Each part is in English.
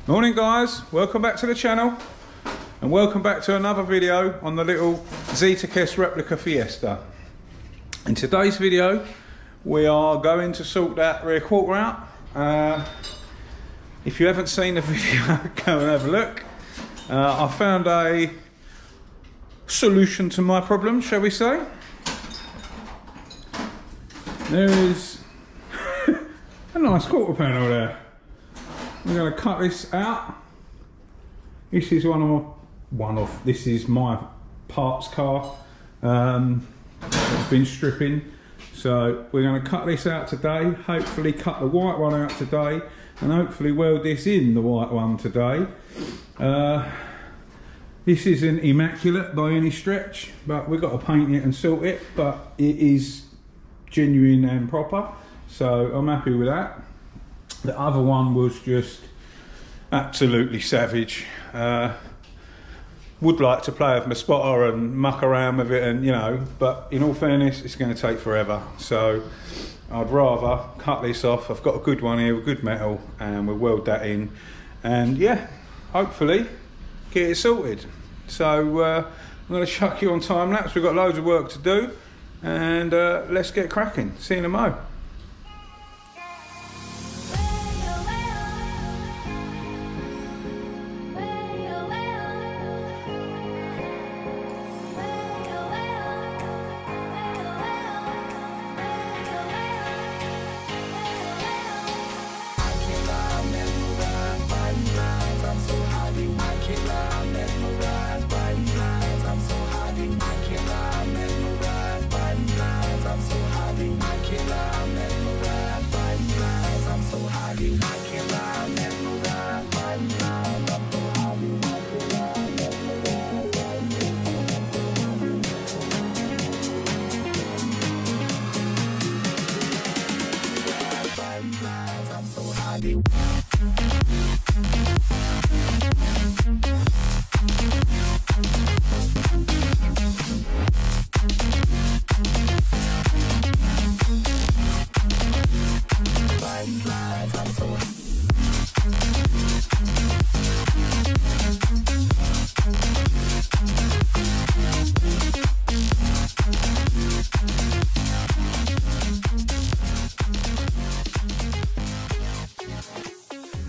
Morning guys, welcome back to the channel and welcome back to another video on the little zetec replica Fiesta. In today's video we are going to sort that rear quarter out. If you haven't seen the video, go and have a look. I found a solution to my problem, shall we say. There is a nice quarter panel there. We're going to cut this out. This is this is my parts car. It's been stripping, so we're going to cut this out today. Hopefully cut the white one out today, and hopefully weld this in the white one today. This isn't immaculate by any stretch, but we've got to paint it and sort it. But it is genuine and proper, so I'm happy with that. The other one was just absolutely savage. Would like to play with my spotter and muck around with it, and you know, but in all fairness, it's going to take forever. So I'd rather cut this off. I've got a good one here with good metal, and we'll weld that in, and yeah, hopefully get it sorted. So I'm going to chuck you on time lapse. We've got loads of work to do, and let's get cracking. See you in a mo.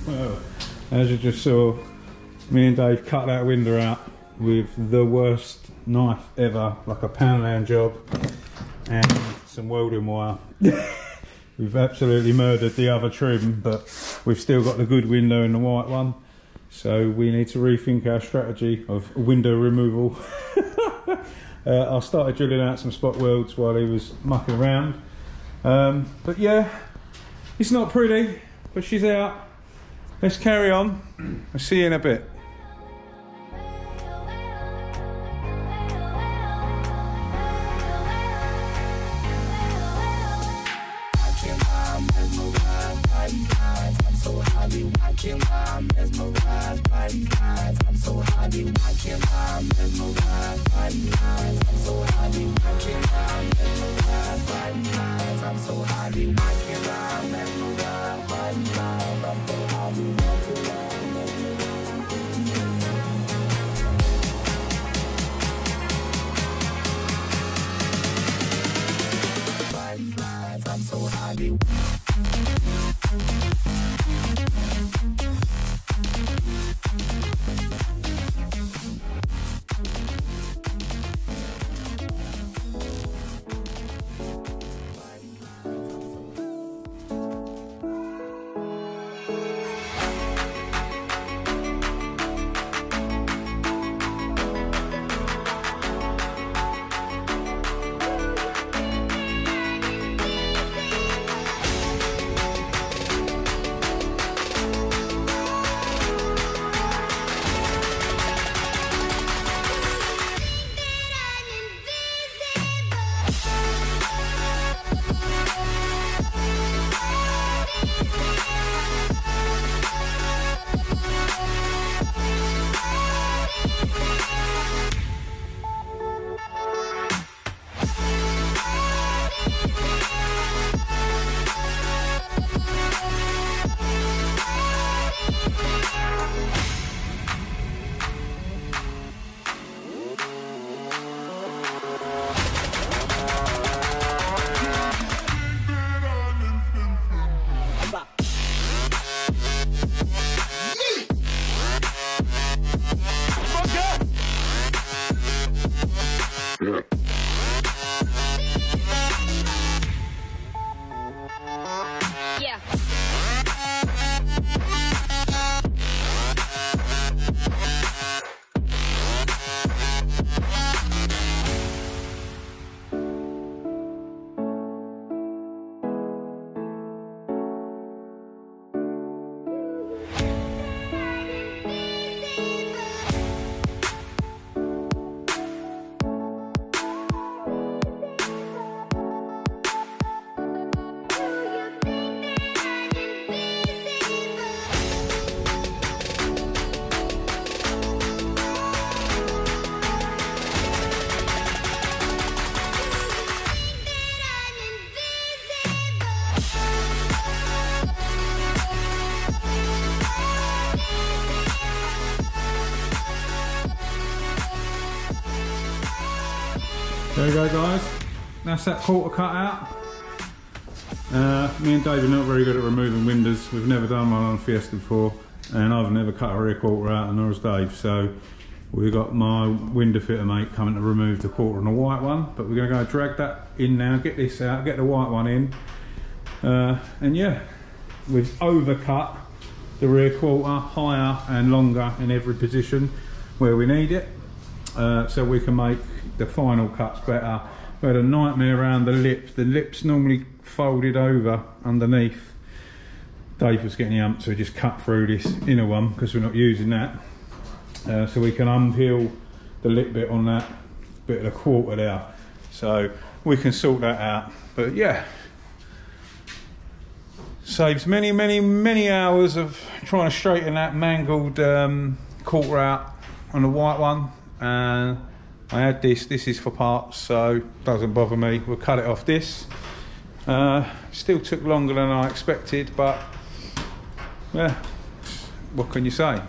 Well, as you just saw, me and Dave cut that window out with the worst knife ever, like a poundland job, and some welding wire. We've absolutely murdered the other trim, but we've still got the good window in the white one, so we need to rethink our strategy of window removal. I started drilling out some spot welds while he was mucking around, but yeah, it's not pretty, but she's out. Let's carry on. I'll see you in a bit. There we go, guys. That's that quarter cut out. Me and Dave are not very good at removing windows. We've never done one on Fiesta before, and I've never cut a rear quarter out, and nor has Dave. So we've got my window fitter mate coming to remove the quarter on the white one. But we're going to go drag that in now, get this out, get the white one in, and yeah, we've overcut the rear quarter higher and longer in every position where we need it, so we can make the final cuts better. We had a nightmare around the lips. The lips normally folded over underneath. Dave was getting the ump, so we just cut through this inner one because we're not using that, so we can unpeel the lip bit on that bit of the quarter there, so we can sort that out. But yeah, saves many hours of trying to straighten that mangled quarter out on the white one. And I had this is for parts, so it doesn't bother me. We'll cut it off this. Still took longer than I expected, but yeah, what can you say?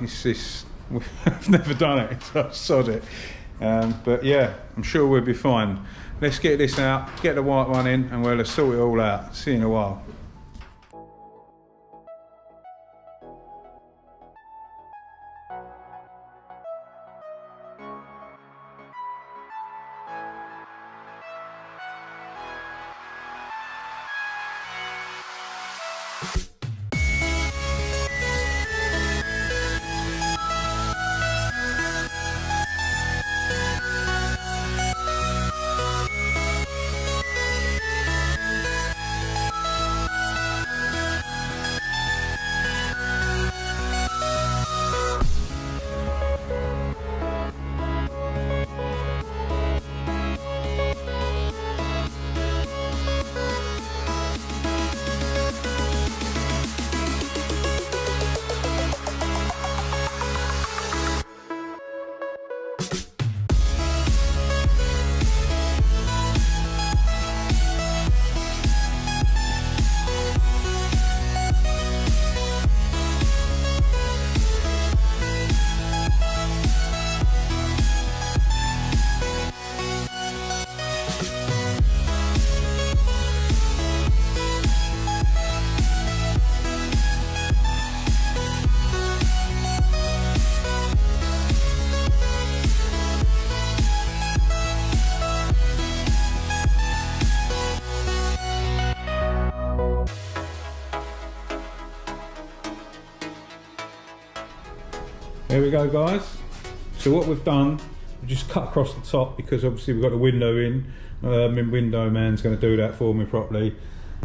I've never done it, so I sod it. But yeah, I'm sure we'll be fine. Let's get this out, get the white one in, and we'll sort it all out. See you in a while. There we go, guys. So what we've done, we've just cut across the top because obviously we've got the window in. My window man's going to do that for me properly.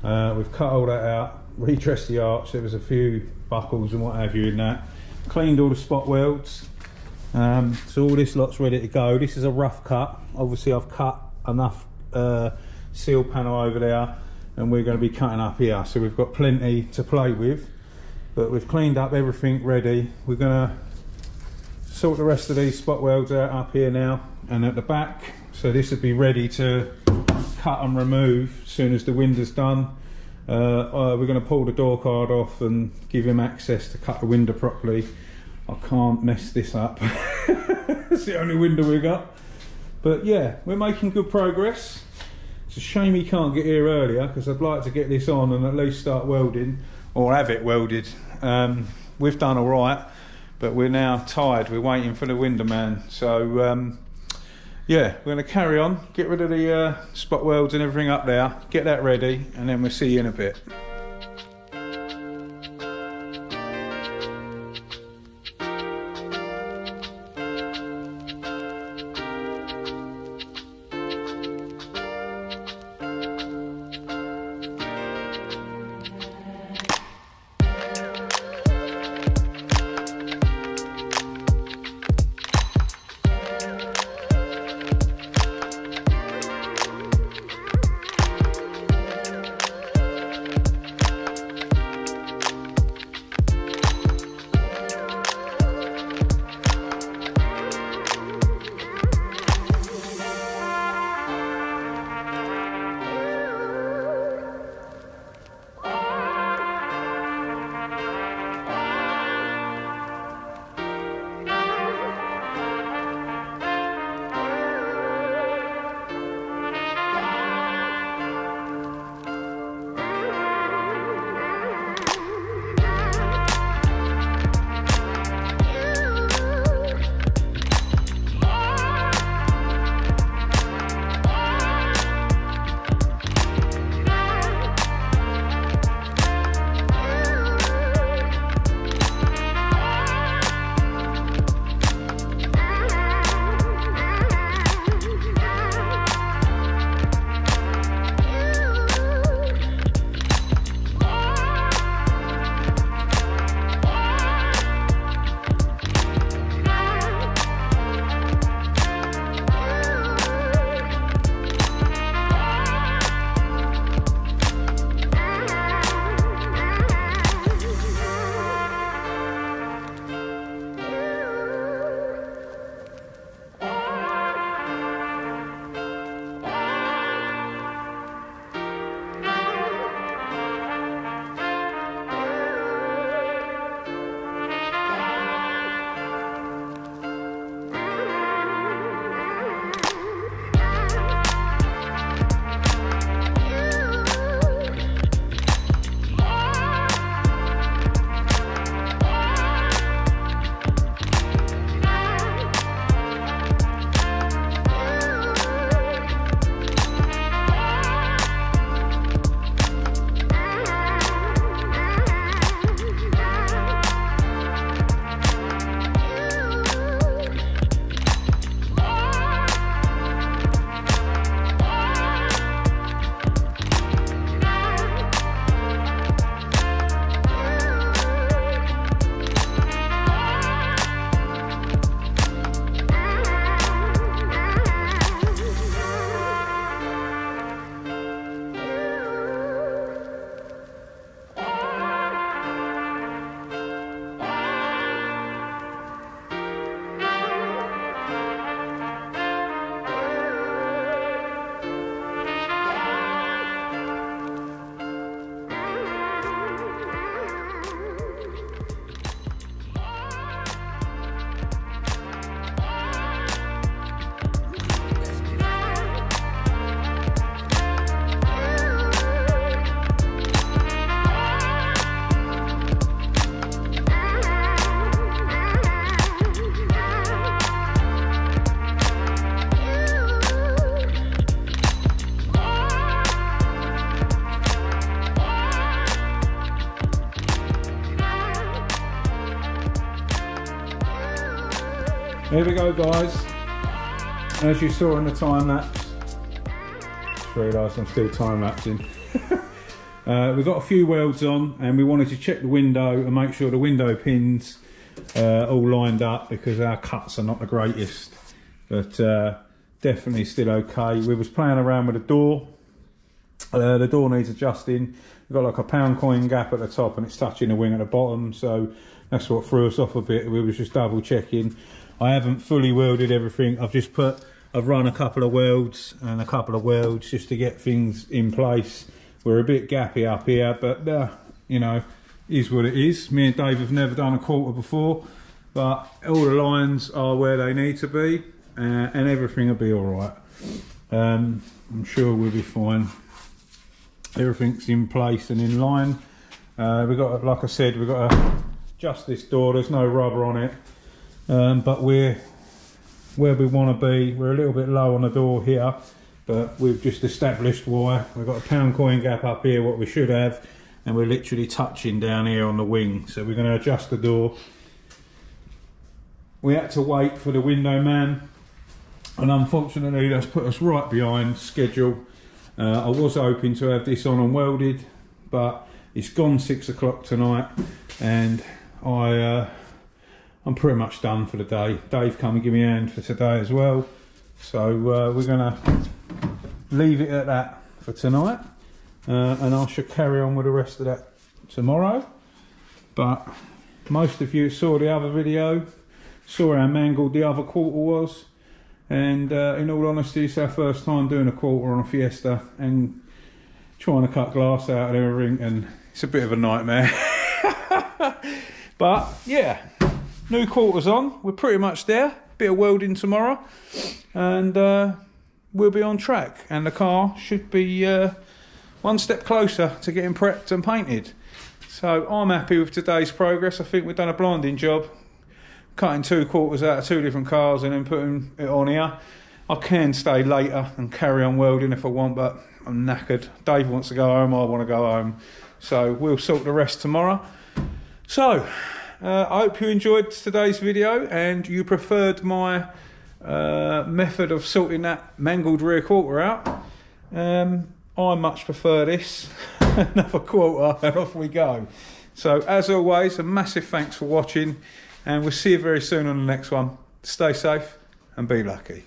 We've cut all that out, redressed the arch. There was a few buckles and what have you in that. Cleaned all the spot welds. So all this lot's ready to go. This is a rough cut. Obviously I've cut enough seal panel over there, and we're going to be cutting up here. So we've got plenty to play with. But we've cleaned up everything ready. We're going to sort the rest of these spot welds out up here now and at the back, so this would be ready to cut and remove as soon as the window's done. We're going to pull the door card off and give him access to cut the window properly. I can't mess this up. It's the only window we got. But yeah, we're making good progress. It's a shame he can't get here earlier, because I'd like to get this on and at least start welding, or have it welded. We've done all right, but we're now tired. We're waiting for the window man. So yeah, we're going to carry on, get rid of the spot welds and everything up there, get that ready, and then we'll see you in a bit. Here we go, guys. As you saw in the time lapse, just realised I'm still time lapsing. We've got a few welds on, and we wanted to check the window and make sure the window pins all lined up, because our cuts are not the greatest, but definitely still okay. We was playing around with the door. The door needs adjusting. We've got like a £1 coin gap at the top and it's touching the wing at the bottom, so that's what threw us off a bit. We was just double checking. I haven't fully welded everything. I've run a couple of welds and a couple of welds just to get things in place. We're a bit gappy up here, but you know, is what it is. Me and Dave have never done a quarter before, but all the lines are where they need to be, and everything will be all right. I'm sure we'll be fine. Everything's in place and in line. We've got, like I said, we've got to adjust this door. There's no rubber on it, but we're where we want to be. We're a little bit low on the door here, but we've just established why. We've got a £1 coin gap up here, what we should have, and we're literally touching down here on the wing. So we're going to adjust the door. We had to wait for the window man, and unfortunately that's put us right behind schedule. I was hoping to have this on and welded, but it's gone 6 o'clock tonight, and I'm pretty much done for the day. Dave come and give me a hand for today as well, so we're gonna leave it at that for tonight, and I shall carry on with the rest of that tomorrow. But most of you saw the other video, saw how mangled the other quarter was, and in all honesty, it's our first time doing a quarter on a Fiesta and trying to cut glass out of everything, and it's a bit of a nightmare. But yeah, new quarters on, we're pretty much there. Bit of welding tomorrow, and we'll be on track, and the car should be one step closer to getting prepped and painted. So I'm happy with today's progress. I think we've done a blinding job, cutting 2 quarters out of 2 different cars and then putting it on here. I can stay later and carry on welding if I want, but I'm knackered. Dave wants to go home, I want to go home, so we'll sort the rest tomorrow. So I hope you enjoyed today's video and you preferred my method of sorting that mangled rear quarter out. I much prefer this. Another quarter and off we go. So as always, a massive thanks for watching, and we'll see you very soon on the next one. Stay safe and be lucky.